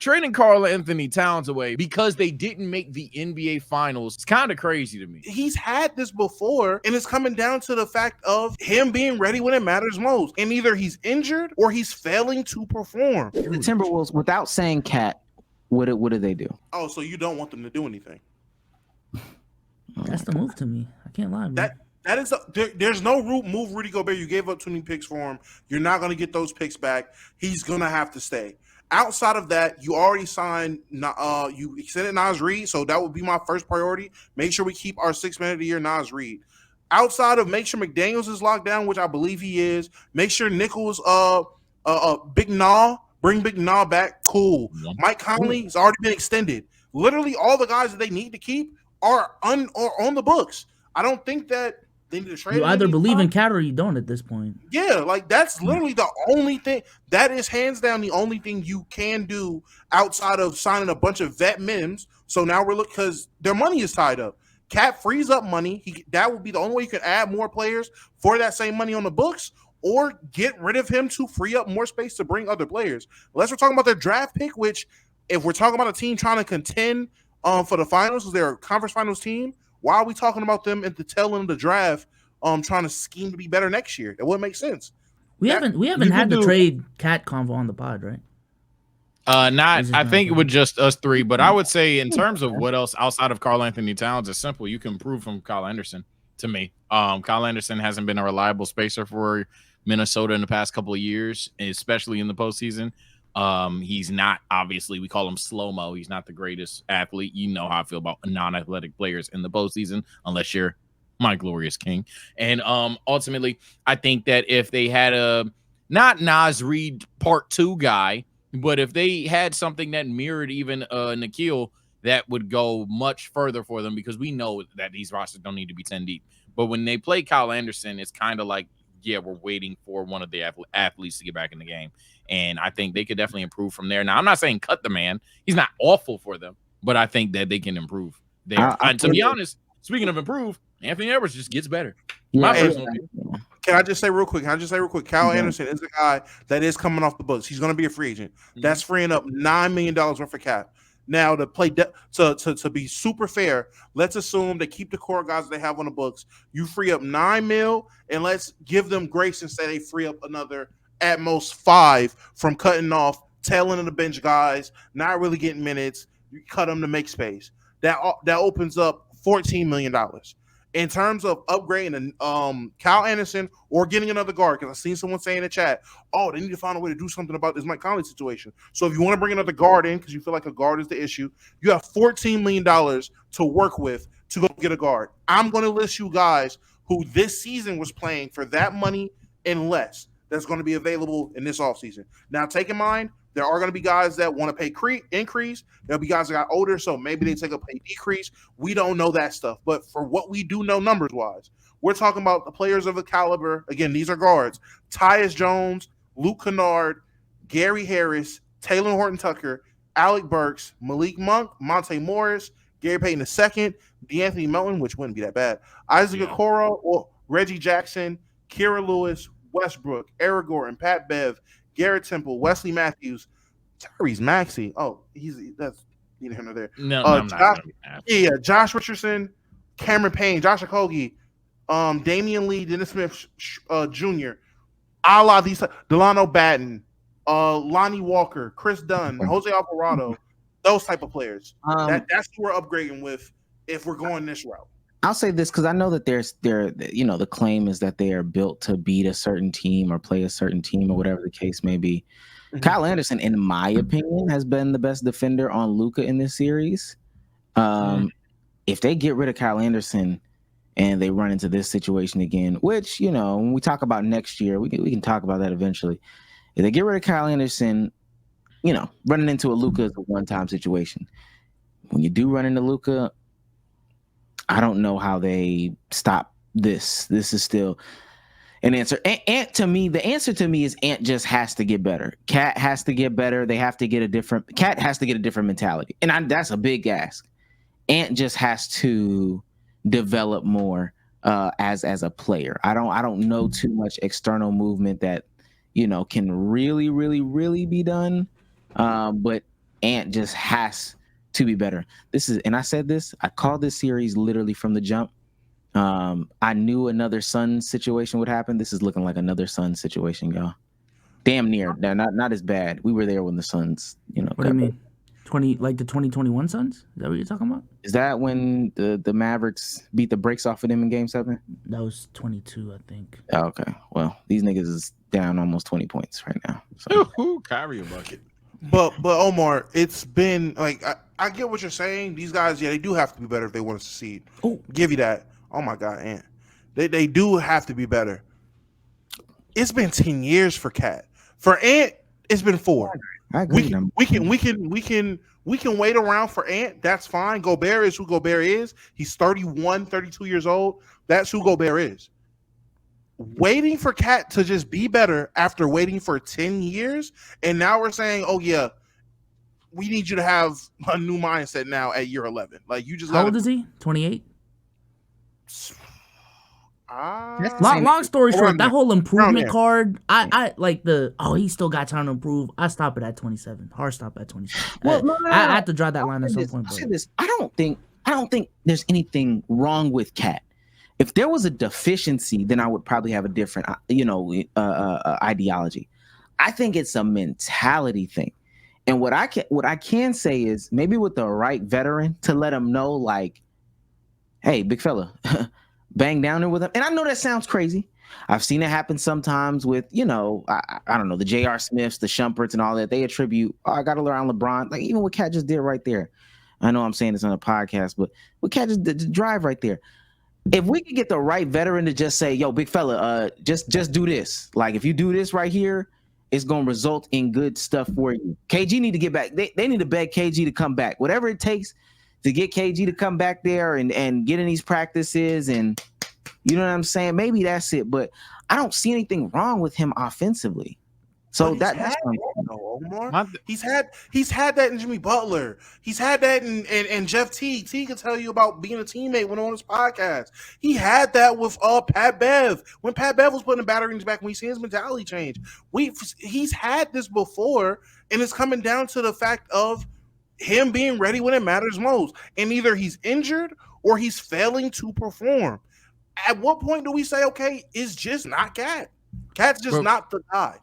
trading Karl Anthony Towns away because they didn't make the NBA Finals. It's kind of crazy to me. He's had this before, and it's coming down to the fact of him being ready when it matters most. And either he's injured or he's failing to perform. The Timberwolves, without saying Cat, what do they do? Oh, so you don't want them to do anything? That's the move to me. I can't lie, man. That is there's no move Rudy Gobert. You gave up 20 picks for him. You're not going to get those picks back. He's going to have to stay. Outside of that, you already signed. You extended Naz Reid, so that would be my first priority. Make sure we keep our 6 man of the year Naz Reid. Outside of make sure McDaniels is locked down, which I believe he is. Make sure Nichols, Big Nah, bring Big Nah back. Cool. Mike Conley has already been extended. Literally, all the guys that they need to keep are on the books. I don't think that they need to trade. You either believe in Cat or you don't at this point. Yeah, like that's literally the only thing. That is hands down the only thing you can do outside of signing a bunch of vet mims. So now we're looking because their money is tied up. Cat frees up money. That would be the only way you could add more players for that same money on the books, or get rid of him to free up more space to bring other players. Unless we're talking about their draft pick, which if we're talking about a team trying to contend for the finals, because they're a conference finals team. Why are we talking about them at the tail end of the draft, trying to scheme to be better next year? That wouldn't make sense. We haven't had the trade Cat convo on the pod, right? I think with just us three, but I would say in terms of what else outside of Karl Anthony Towns, it's simple. You can improve from Kyle Anderson to me. Kyle Anderson hasn't been a reliable spacer for Minnesota in the past couple of years, especially in the postseason. He's not, obviously, we call him slow-mo. He's not the greatest athlete. You know how I feel about non-athletic players in the postseason, unless you're my glorious king. And ultimately, I think that if they had not Naz Reid part 2 guy, but if they had something that mirrored even Nikhil, that would go much further for them, because we know that these rosters don't need to be 10 deep. But when they play Kyle Anderson, it's kind of like, yeah, we're waiting for one of the athletes to get back in the game. And I think they could definitely improve from there. Now, I'm not saying cut the man. He's not awful for them, but I think that they can improve there. And to be honest, speaking of improve, Anthony Edwards just gets better. Yeah, can I just say real quick? Kyle Anderson is a guy that is coming off the books. He's going to be a free agent. That's freeing up $9 million worth of cap. Now, to play to be super fair, let's assume they keep the core guys they have on the books. You free up $9 million, and let's give them grace and say they free up another at most 5 from cutting off tail end of the bench guys, not really getting minutes. You cut them to make space. That opens up $14 million. In terms of upgrading Kyle Anderson or getting another guard, because I've seen someone say in the chat, oh, they need to find a way to do something about this Mike Conley situation. So if you want to bring another guard in because you feel like a guard is the issue, you have $14 million to work with to go get a guard. I'm going to list you guys who this season was playing for that money and less that's going to be available in this offseason. Now, take in mind, there are going to be guys that want to pay increase. There'll be guys that got older, so maybe they take a pay decrease. We don't know that stuff. But for what we do know numbers-wise, we're talking about the players of the caliber. Again, these are guards. Tyus Jones, Luke Kennard, Gary Harris, Taylor Horton-Tucker, Alec Burks, Malik Monk, Monte Morris, Gary Payton II, DeAnthony Melton, which wouldn't be that bad, Isaac Okoro, or Reggie Jackson, Kira Lewis, Westbrook, Eric Gordon, Pat Bev, Garrett Temple, Wesley Matthews, Tyrese Maxey. Oh, that's neither here nor there. No, I'm not. Josh Richardson, Cameron Payne, Josh Okogie, Damian Lee, Dennis Smith Jr., a la these Delano Batten, Lonnie Walker, Chris Dunn, Jose Alvarado, those type of players. That's who we're upgrading with if we're going this route. I'll say this because I know that the claim is that they are built to beat a certain team or play a certain team or whatever the case may be. Mm-hmm. Kyle Anderson, in my opinion, has been the best defender on Luka in this series. If they get rid of Kyle Anderson and they run into this situation again, which, when we talk about next year, we can talk about that eventually. If they get rid of Kyle Anderson, running into a Luka is a one-time situation. When you do run into Luka, I don't know how they stop this. This is still an answer. Ant to me, the answer to me is Ant just has to get better. Cat has to get better. Cat has to get a different mentality. And that's a big ask. Ant just has to develop more as a player. I don't know too much external movement that, can really, really, really be done. But Ant just has to be better. And I said this, I called this series literally from the jump. I knew another Sun situation would happen. This is looking like another Sun situation, y'all. Damn near. They're not as bad. We were there when the Suns, What do you mean? 2021 Suns? Is that what you're talking about? Is that when the Mavericks beat the brakes off of them in Game 7? That was 22, I think. Oh, okay. Well, these niggas is down almost 20 points right now. So. Kyrie a bucket. But Omar, it's been like I get what you're saying. These guys, they do have to be better if they want to succeed. Oh, give you that. Oh my God, Ant. They do have to be better. It's been 10 years for Cat. For Ant, it's been 4. I agree. We can wait around for Ant. That's fine. Gobert is who Gobert is. He's 31, 32 years old. That's who Gobert is. Waiting for Cat to just be better after waiting for 10 years, and now we're saying, oh yeah, we need you to have a new mindset now at year 11. Like you just how old is he? 28. Long story short, that whole improvement card, I like he still got time to improve. I stop it at 27. Hard stop at 27. Well, I have to draw that line at some point. I don't think there's anything wrong with Cat. If there was a deficiency, then I would probably have a different, ideology. I think it's a mentality thing. And what I can say is maybe with the right veteran to let him know, like, hey, big fella, bang down there with him. And I know that sounds crazy. I've seen it happen sometimes with, I don't know, the J.R. Smiths, the Shumperts and all that. They attribute, I got to learn on LeBron. Like even what Cat just did right there. I know I'm saying this on a podcast, but what Cat just did, the drive right there. If we could get the right veteran to just say, yo, big fella, just do this. Like if you do this right here, it's going to result in good stuff for you. KG need to get back. They need to beg KG to come back. Whatever it takes to get KG to come back there and get in these practices and you know what I'm saying? Maybe that's it. But I don't see anything wrong with him offensively. So that's Omar. He's had that in Jimmy Butler. He's had that in Jeff T. T can tell you about being a teammate when on his podcast. He had that with Pat Bev when Pat Bev was putting the batteries back. When we see his mentality change, he's had this before, and it's coming down to the fact of him being ready when it matters most. And either he's injured or he's failing to perform. At what point do we say, okay, it's just not Cat? Cat's just not the guy.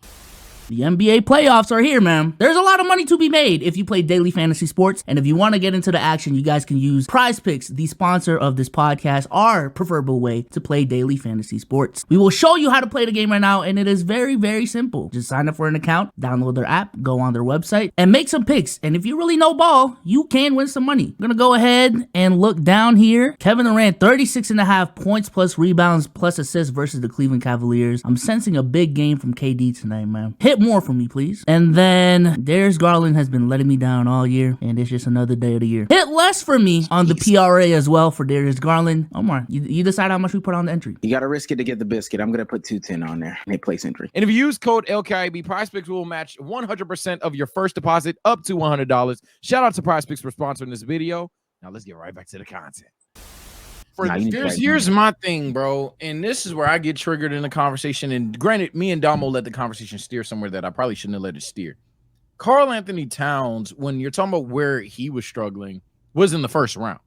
The NBA playoffs are here, man. There's a lot of money to be made if you play daily fantasy sports. And if you want to get into the action, you guys can use Prize Picks, the sponsor of this podcast, our preferable way to play daily fantasy sports. We will show you how to play the game right now, and it is very, very simple. Just sign up for an account, download their app, go on their website, and make some picks. And if you really know ball, you can win some money. I'm going to go ahead and look down here. Kevin Durant, 36.5 points plus rebounds plus assists versus the Cleveland Cavaliers. I'm sensing a big game from KD tonight, man. Hit more for me, please. And then Darius Garland has been letting me down all year, and it's just another day of the year. Hit less for me on the PRA as well for Darius Garland. Omar, you decide how much we put on the entry. You got to risk it to get the biscuit. I'm going to put 210 on there. Make place entry. And if you use code LKIB, PrizePicks will match 100% of your first deposit up to $100. Shout out to PrizePicks for sponsoring this video. Now let's get right back to the content. Here's my thing, bro, and this is where I get triggered in the conversation. And granted, me and Damo let the conversation steer somewhere that I probably shouldn't have let it steer. Karl Anthony Towns, when you're talking about where he was struggling, was in the first round.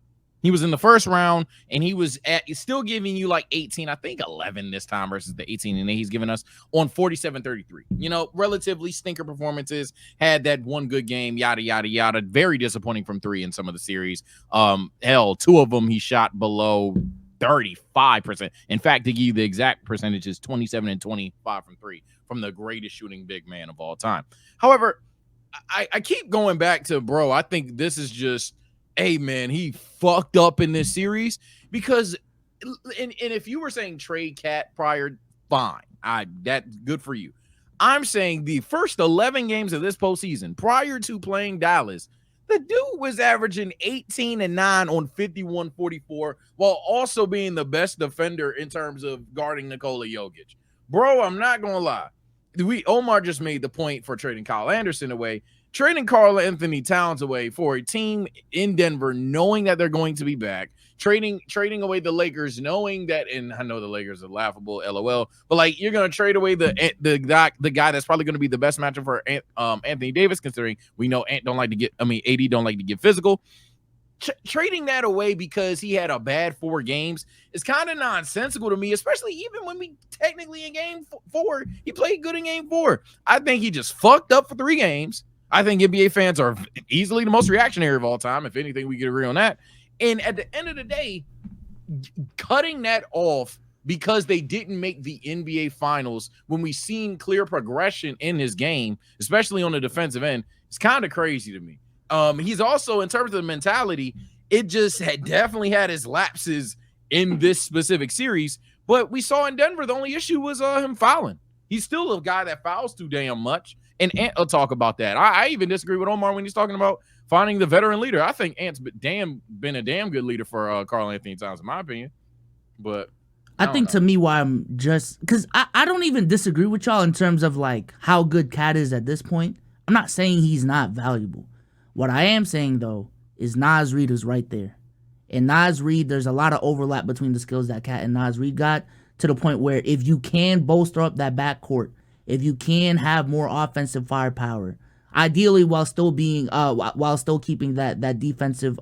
He was in the first round, and he was still giving you like 18, I think 11 this time versus the 18, and then he's giving us on 47-33. Relatively stinker performances, had that one good game, yada, yada, yada. Very disappointing from three in some of the series. Hell, 2 of them he shot below 35%. In fact, to give you the exact percentages, 27 and 25 from 3 from the greatest shooting big man of all time. However, I keep going back to, bro, I think this is just, hey, man, he fucked up in this series because, and if you were saying trade Cat prior, fine. That's good for you. I'm saying the first 11 games of this postseason, prior to playing Dallas, the dude was averaging 18 and 9 on 51-44 while also being the best defender in terms of guarding Nikola Jokic. Bro, I'm not going to lie. Omar just made the point for trading Kyle Anderson away. trading Karl Anthony Towns away for a team in Denver, knowing that they're going to be back, trading away the Lakers, knowing that, and I know the Lakers are laughable, LOL, but like you're gonna trade away the guy that's probably gonna be the best matchup for Anthony Davis, considering we know AD don't like to get physical. Trading that away because he had a bad 4 games is kind of nonsensical to me, especially even when we technically in game 4, he played good in game 4. I think he just fucked up for 3 games. I think NBA fans are easily the most reactionary of all time. If anything, we could agree on that. And at the end of the day, cutting that off because they didn't make the NBA finals when we seen clear progression in his game, especially on the defensive end, it's kind of crazy to me. He's also, in terms of the mentality, it just had definitely had his lapses in this specific series. But we saw in Denver, the only issue was him fouling. He's still a guy that fouls too damn much. And Ant will talk about that. I even disagree with Omar when he's talking about finding the veteran leader. I think Ant's been a damn good leader for Karl Anthony Towns, in my opinion. But I think to me, why I'm just because I don't even disagree with y'all in terms of like how good Cat is at this point. I'm not saying he's not valuable. What I am saying, though, is Naz Reid is right there. And Naz Reid, there's a lot of overlap between the skills that Cat and Naz Reid got, to the point where if you can bolster up that backcourt, if you can have more offensive firepower, ideally while still keeping that defensive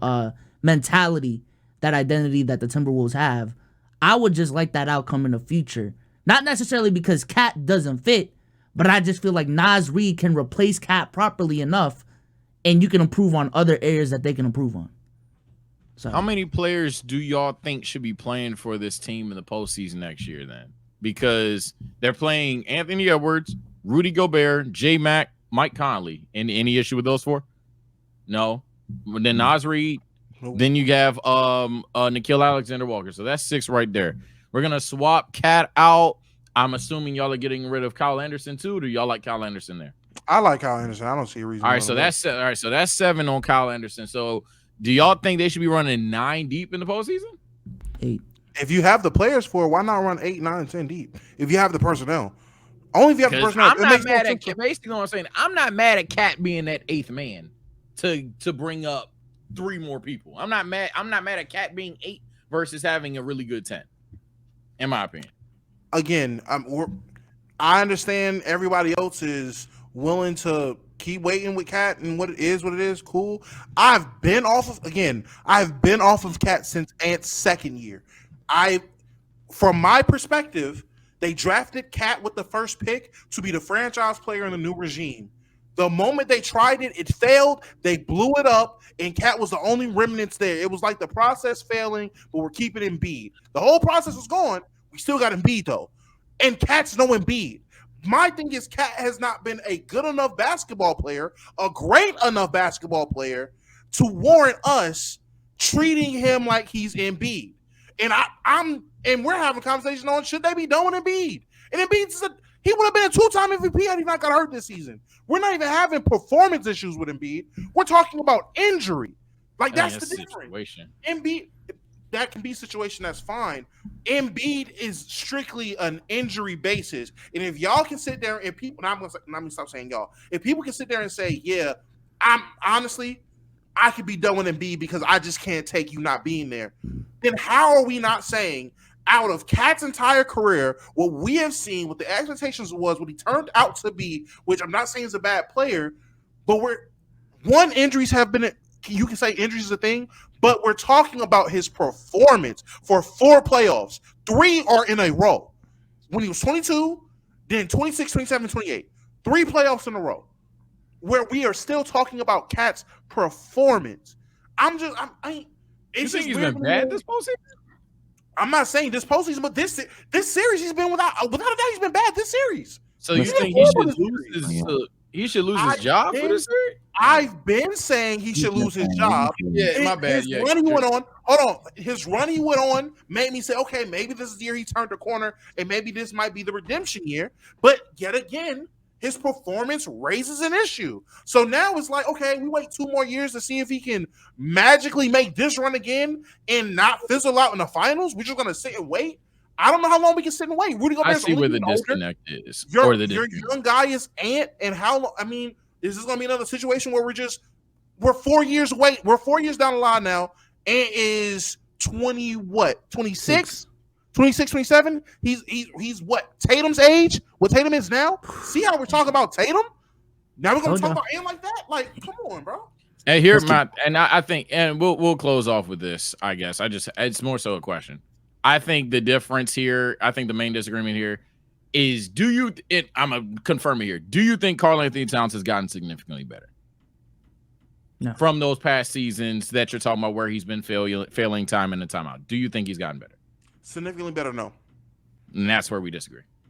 mentality, that identity that the Timberwolves have, I would just like that outcome in the future. Not necessarily because Cat doesn't fit, but I just feel like Naz Reid can replace Cat properly enough, and you can improve on other areas that they can improve on. So, how many players do y'all think should be playing for this team in the postseason next year then? Because they're playing Anthony Edwards, Rudy Gobert, J-Mac, Mike Conley. Any issue with those 4? No. Then Naz Reid. Then you have Nickeil Alexander-Walker. So that's 6 right there. We're going to swap Cat out. I'm assuming y'all are getting rid of Kyle Anderson too. Or do y'all like Kyle Anderson there? I like Kyle Anderson. I don't see a reason. All right, so that's 7 on Kyle Anderson. So do y'all think they should be running 9 deep in the postseason? 8. If you have the players for it, why not run 8, 9, 10 deep? If you have the personnel, only if you have the personnel. I'm not mad at basically what I'm saying. I'm not mad at Cat being that 8th man to bring up 3 more people. I'm not mad at Cat being 8 versus having a really good 10. In my opinion. Again, I understand everybody else is willing to keep waiting with Cat and what it is. Cool. I've been off of Cat since Ant's 2nd year. From my perspective, they drafted Cat with the first pick to be the franchise player in the new regime. The moment they tried it, it failed. They blew it up, and Cat was the only remnants there. It was like the process failing, but we're keeping Embiid. The whole process was gone. We still got Embiid, though. And Cat's no Embiid. My thing is Cat has not been a good enough basketball player, a great enough basketball player to warrant us treating him like he's Embiid. And we're having a conversation on should they be done with Embiid? And Embiid he would have been a 2-time MVP had he not got hurt this season. We're not even having performance issues with Embiid. We're talking about injury. Like that's the difference. Situation. Embiid, that can be a situation that's fine. Embiid is strictly an injury basis. And if y'all can sit there and people, and I'm gonna stop saying y'all. If people can sit there and say, yeah, I could be done with Embiid because I just can't take you not being there, then how are we not saying out of Cat's entire career, what we have seen, what the expectations was, what he turned out to be, which I'm not saying is a bad player, but injuries have been, you can say injuries is a thing, but we're talking about his performance for 4 playoffs. 3 are in a row. When he was 22, then 26, 27, 28. 3 playoffs in a row where we are still talking about Cat's performance. You think he's been bad this postseason? I'm not saying this postseason, but this series he's been without a doubt he's been bad this series. So you think he should lose his job for this series? I've been saying he should lose his job. Yeah, my bad. His run he went on. Hold on. His run he went on made me say, okay, maybe this is the year he turned the corner, and maybe this might be the redemption year. But yet again, his performance raises an issue. So now it's like, okay, we wait 2 more years to see if he can magically make this run again and not fizzle out in the finals. We're just going to sit and wait. I don't know how long we can sit and wait. Rudy Gobert's I see where the disconnect is. Your young guy is Ant, and how long? I mean, Is this going to be another situation where we're 4 years away? We're 4 years down the line now, and is 26, 27? He's what? Tatum's age? What Tatum is now? See how we're talking about Tatum? Now we're going to talk about him like that? Like, come on, bro. And here, I think, and we'll close off with this. I guess it's more so a question. I think the difference here, I think the main disagreement here is, I'm gonna confirm it here. Do you think Karl Anthony Towns has gotten significantly better? No. From those past seasons that you're talking about where he's been failing time in and time out. Do you think he's gotten better? Significantly better, no. And that's where we disagree.